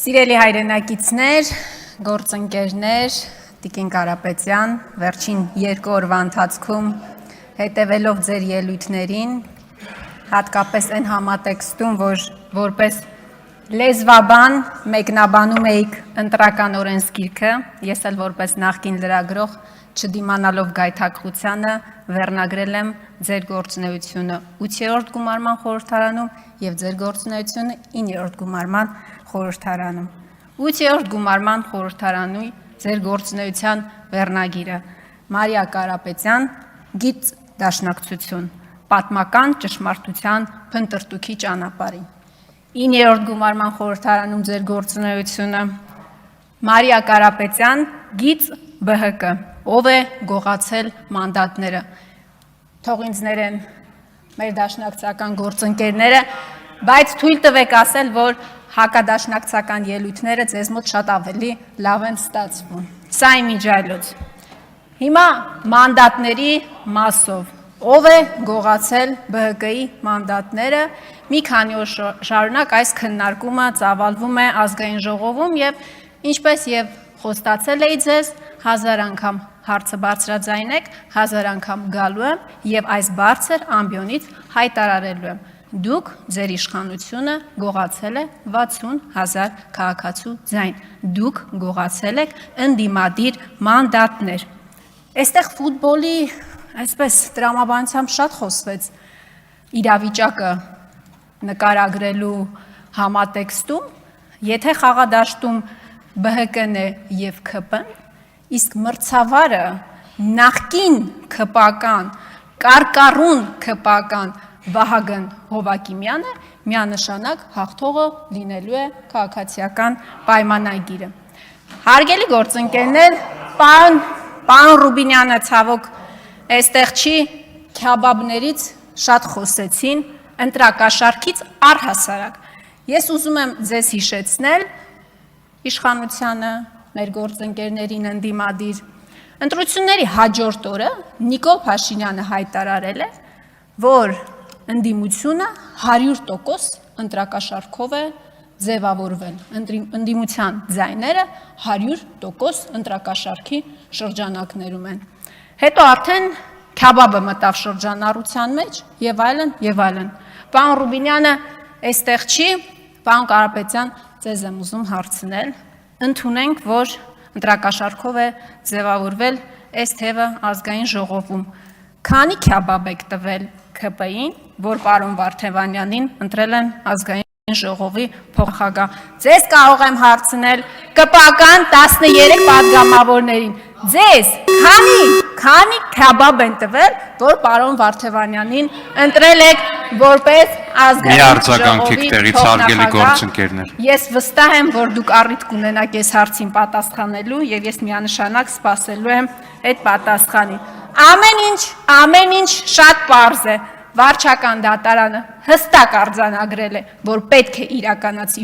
Սիրելի հայրենակիցներ, գործընկերներ, Տիկին Կարապետյան, վերջին 2 օրվա ընթացքում հետևելով ձեր ելույթներին, հատկապես այն համատեքստում, որ որպես լեզվաբան մեկնաբանում էիք ընտրական օրենսգիրքը, ես էլ որպես նախկին լրագրող չդիմանալով գայթակղությանը վերնագրել եմ ձեր գործունեությունը 8-րդ գումարման խորհրդարանում եւ ձեր գործունեությունը 9-րդ գումարման խորհրդարանում։ 8-րդ գումարման խորհրդարանի ձեր գործունեության վերնագիրը Մարիա Կարապետյան գիծ դաշնակցություն պատմական ճշմարտության փնտրտուքի ճանապարհին։ 9-րդ գումարման խորհրդարանում ձեր գործունեությունը Մարիա Կարապետյան գիծ ԲՀԿ ով է գողացել մանդատները։ Թող ինձ ներեն մեր դաշնակցական գործընկերները, բայց թույլ տվեք ասել, որ հակադաշնակցական ելույթները ձեզ մոտ շատ ավելի լավ են ստացվում։ Սա իմ իմիջիայլոց։ Հիմա մանդատների մասով ով է գողացել ԲՀԿ-ի մանդատները, մի քանի օր շարունակ այս քննարկումը ծավալվում է ազգային ժողովում եւ ինչպես եւ խոստացել էի ձեզ 1000 անգամ հարցը բարձրաձայնեք, 1000 անգամ գալու եմ եւ այս բարձր ամբիոնից հայտարարելու եմ։ Դուք ձեր իշխանությունը գողացել է 60,000 քաղաքացու ձայն։ Դուք գողացել եք ընդդիմադիր մանդատներ։ Այստեղ ֆուտբոլի, այսպես տրամաբանությամբ շատ խոսվեց իրավիճակը նկարագրելու համատեքստում, եթե խաղադաշտում ԲՀԿ-ն է եւ ՔՊ-ն, իսկ մրցավարը նախկին ՔՊ-ական, կարկառուն ՔՊ-ական Վահագն Հովակիմյանը միանշանակ հաղթողը լինելու է քաղաքացիական պայմանագիրը։ Հարգելի գործընկերներ, պարոն Ռուբինյանը ցավոք այստեղ չի, քյաբաբներից շատ խոսեցին, ընտրակաշարքից առհասարակ։ Ես ուզում եմ ձեզ հիշեցնել իշխանությանը, մեր գործընկերներին ընդդիմադիր ընտրությունների հաջորդ օրը Նիկոլ Փաշինյանը հայտարարել է, որ ընդդիմությունը 100% ընտրակաշարքով է ձևավորվել, ընդդիմության ձայները 100% ընտրակաշարքի շրջանակներում են։ Հետո արդեն քյաբաբը մտավ շրջանառության մեջ եւ այլն եւ այլն։ Պարոն Ռուբինյանը այստեղ չի, պարոն Կարապետյան, ձեզ եմ ուզում հարցնել, ընդունենք, որ ընտրակաշարքով է ձևավորվել այս թևը ազգային ժողովում։ Քանի քյաբաբ եք տվել ՔՊ-ին, որ պարոն Վարդևանյանին ընտրել են ազգային ժողովի փոխնախագահ։ Ձեզ կարող եմ հարցնել ԿՊ-ական 13 падգամավորներին։ Ձեզ քանի քյաբաբ են տվել, որ պարոն Վարդևանյանին ընտրել եք որպես ազգային ժողովի փոխնախագահ։ Ես վստահ եմ, որ դուք առիթ կունենաք այս հարցին պատասխանելու եւ ես միանշանակ սպասելու եմ այդ պատասխանին։ Ամեն ինչ շատ պարզ է։ Վարչական դատարանը հստակ արձանագրել է, որ պետք է իրականացի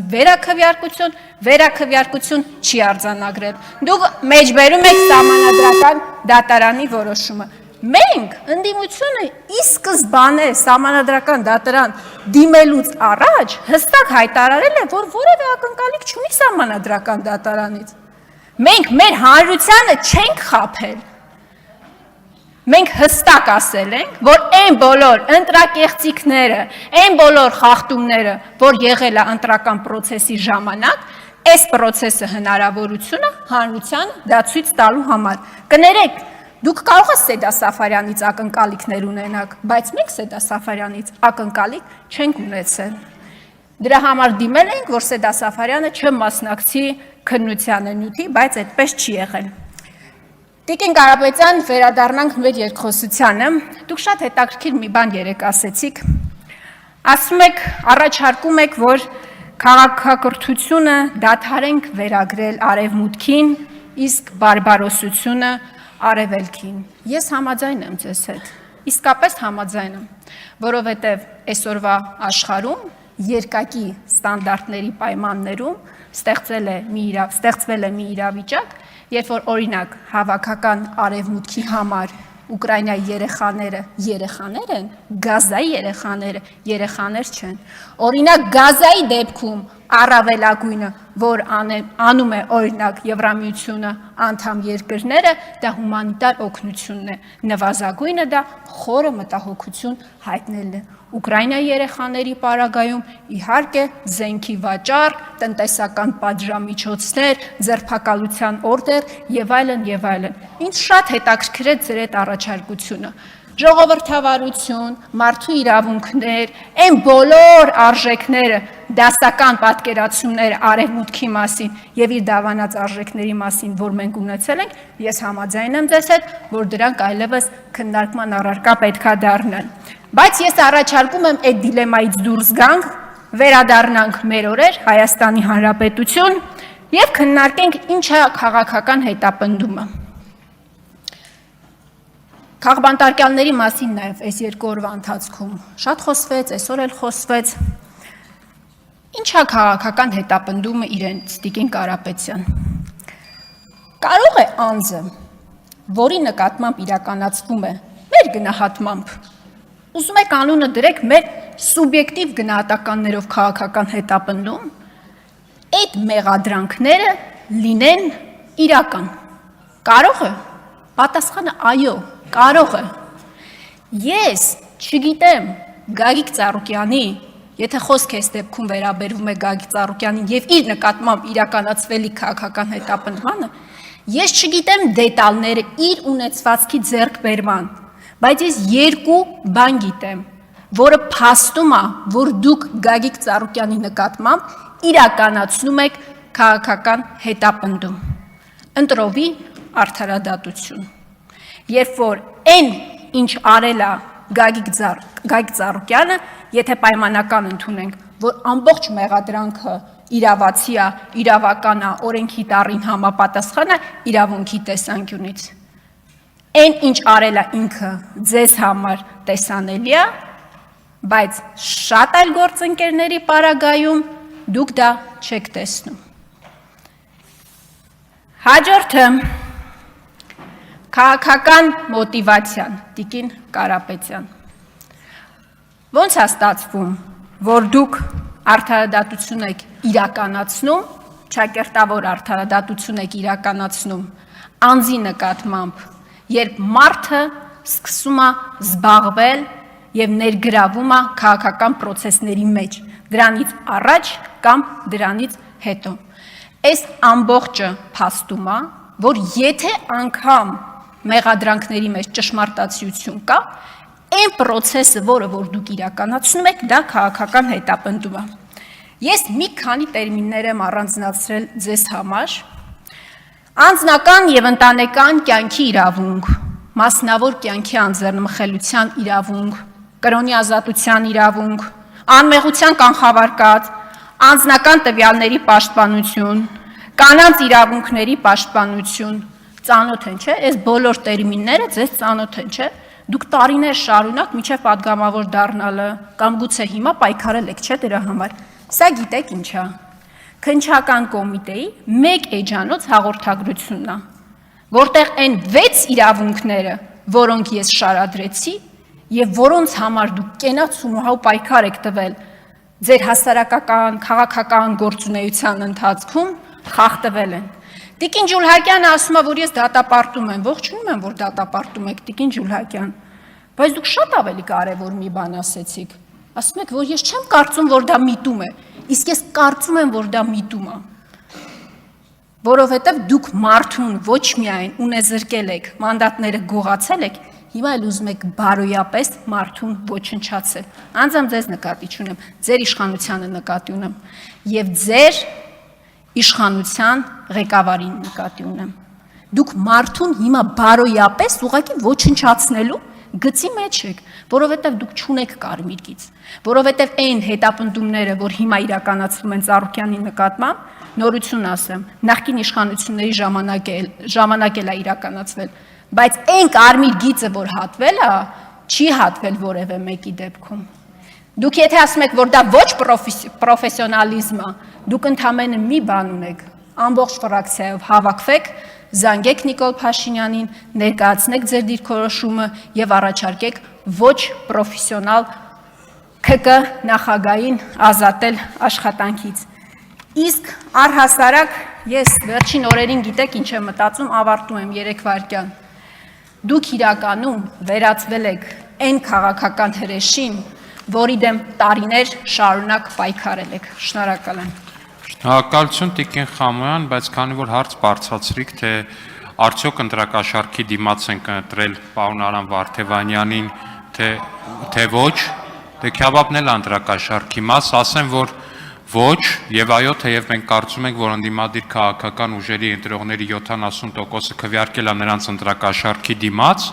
վերաքվյարկություն չի արձանագրել։ Դուք մեջբերում եք սահմանադրական դատարանի որոշումը։ Մենք ընդդիմությունը ի սկզբանե սահմանադրական դատարան դիմելուց առաջ հստակ հայտարարել է, որ որևէ ակնկալիք չունի սահմանադրական դատարանից։ Մենք մեր հանրությանը չենք խաբել։ Մենք հստակ ասել ենք, որ այն բոլոր ընտրակեղծիքները, այն բոլոր խախտումները, որ եղել է ընտրական process-ի ժամանակ, այս process-ը հնարավորությունը հանրությանը դա ցույց տալու համար։ Կներեք, դուք կարող եք Սեդա Սաֆարյանից ակնկալիքներ ունենաք, բայց մենք Սեդա Սաֆարյանից ակնկալիք չենք ունեցել։ Դրա համար դիմել ենք, որ Սեդա Սաֆարյանը չմասնակցի քննությանը նյութի, բայց այդպես չի եղել։ Տիկին Կարապետյան, վերադառնանք մեր երկխոսությանը, դուք շատ հետաքրքիր մի բան երեք ասեցիք, ասում եք, առաջարկում եք, որ քաղաքակրթությունը դադարենք վերագրել արևմուտքին, իսկ բարբարոսությունը արևելքին։ Ես համաձայն եմ ձեզ հետ, իսկապես համաձայն եմ, որովհետև այսօրվա աշխարհում երկակի ստանդարտների պայմաններում ստեղծվել է մի իրավիճակ, երբ որ օրինակ հավաքական արևմուտքի համար Ուկրաինայի երեխաներ են, Գազայի երեխաներ չեն։ Օրինակ Գազայի դեպքում առավելագույնը որ անում է օրինակ Եվրամիությունը անդամ երկրները, դա հումանիտար օգնությունն է, նվազագույնը դա խորը մտահոգություն հայտնելն է։ Ուկրաինայի երեխաների պարագայում իհարկե զենքի վաճառ, տնտեսական պատժամիջոցներ, ձերբակալության օրդեր եւ այլն եւ այլն։ Ինձ շատ հետաքրքրեց ձեր այդ առաջարկությունը։ Ժողովրդավարություն, մարդու իրավունքներ, այն բոլոր արժեքները, դասական պատկերացումները արևմուտքի մասին եւ իր դավանած արժեքների մասին, որ մենք ունեցել ենք, ես համաձայն եմ ձեզ հետ, որ դրանք այլևս քննարկման առարկա պետքա դառնան։ Բայց ես առաջարկում եմ այդ դիլեմայից դուրս գանք, վերադառնանք մեր օրեր Հայաստանի Հանրապետություն եւ քննարկենք ինչ է քաղաքական հետապնդումը։ Քաղբանտարկյալների մասին նաև այս երկու օրվա ընթացքում շատ խոսվեց, այսօր էլ խոսվեց։ Ինչ է քաղաքական հետապնդումը իրենց Տիկին Կարապետյան։ Կարող է անձը, որի նկատմամբ իրականացվում է մեր գնահատմամբ, ուզում եք անունը դրեք մեր սուբյեկտիվ գնահատականներով քաղաքական հետապնդում, այդ մեղադրանքները լինեն իրական։ Կարող է։ Պատասխանը այո, կարող է։ Ես չգիտեմ Գագիկ Ծառուկյանի, եթե խոսք այս դեպքում վերաբերվում է Գագիկ Ծառուկյանին եւ իր նկատմամբ իրականացվելի քաղաքական հետապնդմանը, ես չգիտեմ դետալները իր ունեցվածքի ձեռքբերման, բայց ես երկու բան գիտեմ, որը փաստում է, որ դուք Գագիկ Ծառուկյանի նկատմամբ իրականացնում եք քաղաքական հետապնդում։ Ընտրովի արդարադատություն։ Երբ որ այն, ինչ արել է Գագիկ Ծառուկյանը, եթե պայմանական ընդունենք, որ ամբողջ մեղադրանքը իրավացի է, իրավական է, օրենքի տառին համապատասխան է իրավունքի տեսանկյունից։ Այն, ինչ արել է ինքը ձեզ համար տեսանելի է, բայց շատ այլ գործընկերների պարագայում դուք դա չեք տեսնում։ Հաջորդը քաղաքական մոտիվացիան, Տիկին Կարապետյան։ Ոնց է ստացվում, որ դուք արդարադատություն եք իրականացնում, ճակերտավոր արդարադատություն եք իրականացնում անձի նկատմամբ, երբ մարդը սկսում է զբաղվել եւ ներգրավում է քաղաքական process-ների մեջ, դրանից առաջ կամ դրանից հետո։ Այս ամբողջը փաստում է, որ եթե անգամ մեղադրանքների մեջ ճշմարտացիություն կա, այն process-ը, որը որ դուք իրականացնում եք, դա քաղաքական հետապնդում է։ Ես մի քանի տերմիններ եմ առանձնացրել ձեզ համար։ Անձնական եւ ընտանեկան կյանքի իրավունք, մասնավոր կյանքի անձեռնմխելիության իրավունք, կրոնի ազատության իրավունք, անմեղության կանխավարկած, անձնական տվյալների պաշտպանություն, կանանց իրավունքների պաշտպանություն, ծանոթ են, չէ՞, այս բոլոր տերմինները ձեզ ծանոթ են, չէ՞։ Դուք տարիներ շարունակ միջև падգամավոր դառնալը կամ գուցե հիմա պայքարել եք, չէ՞ դրա համար։ Սա գիտեք ինչ է։ Քննչական կոմիտեի մեկ էջանոց հաղորդագրությունն է, որտեղ այն 6 իրավունքները, որոնք ես շարադրեցի եւ որոնց համար դուք կենացում պայքար եք տվել ձեր հասարակական, քաղաքական գործունեության ընթացքում, խախտվել են։ Տիկին Ջուլհակյանը ասում է, որ ես դատապարտում եմ, ողջունում եմ, որ դատապարտում եք, Տիկին Ջուլհակյան, բայց դուք շատ ավելի կարևոր մի բան ասեցիք։ Ասում եք, որ ես չեմ կարծում, որ դա միտում է, իսկ ես կարծում եմ, որ դա միտում է։ Որովհետև դուք մարդուն ոչ միայն ունեզրկել եք, մանդատները գողացել եք, հիմա էլ ուզում եք բարոյապես մարդուն ոչնչացել։ Անձամբ ձեզ նկատի չունեմ, ձեր իշխանությանը նկատի ունեմ եւ ձեր իշխանության ղեկավարին նկատի ունեմ։ Դուք մարդուն հիմա բարոյապես ուղղակի ոչնչացնելու գծի մեջ եք, որովհետև դուք չունեք կարմիր գիծ, որովհետև այն հետապնդումները, որ հիմա իրականացվում են Ծառուկյանի նկատմամբ, նորություն ասեմ, նախկին իշխանությունների ժամանակ էլ է իրականացվել, բայց այն կարմիր գիծը, որ հատվել է, չի հատվել որևէ մեկի դեպքում։ Դուք եթե ասում եք, որ դա ոչ պրոֆեսիոնալիզմ է, դուք ընդամենը մի բան ունեք, ամբողջ ֆրակցիայով հավաքվեք, զանգեք Նիկոլ Փաշինյանին, ներկայացնեք ձեր դիրքորոշումը եւ առաջարկեք ոչ պրոֆեսիոնալ ՔԿ նախագահին ազատել աշխատանքից։ Իսկ առհասարակ ես վերջին օրերին գիտեք ինչ եմ մտածում, ավարտում եմ 3 վայրկյան։ Դուք իրականում վերածվել եք այն քաղաքական հրեշին, որի դեմ տարիներ շարունակ պայքարել եք։ Շնորհակալ եմ։ Շնորհակալություն Տիկին Խամոյան, բայց քանի որ հարց բարձրացրիք, թե արդյոք ընտրակաշարքի դիմաց են կընտրել պարոն Արամ Վարդևանյանին, թե ոչ, դե Քյաբաբն էլ ընտրակաշարքի մաս, ասեմ, որ ոչ, եւ այո, թեև մենք կարծում ենք, որ ընդդիմադիր քաղաքական ուժերի ընտրողների 70%-ը քվեարկել է նրանց ընտրակաշարքի դիմաց,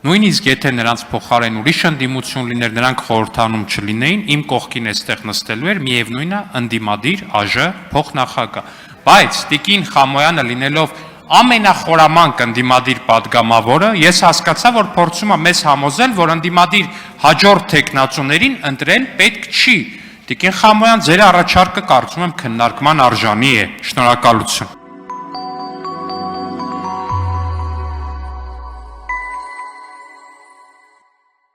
նույնիսկ եթե նրանց փոխարեն ուրիշ ընդդիմություն լիներ, նրանք խորհրդանում չլինեին, իմ կողքին էստեղ նստելու էր միևնույնը ընդդիմադիր ԱԺ փոխնախագահ։ Բայց Տիկին Խամոյանը լինելով ամենախորամանկ ընդդիմադիր падգամավորը, ես հասկացա, որ փորձում է մեզ համոզել, որ ընդդիմադիր հաջորդ տեխնացուներին ընտրել պետք չի։ Տիկին Խամոյան, ձեր առաջարկը կարծում եմ քննարկման արժանի է։ Շնորհակալություն։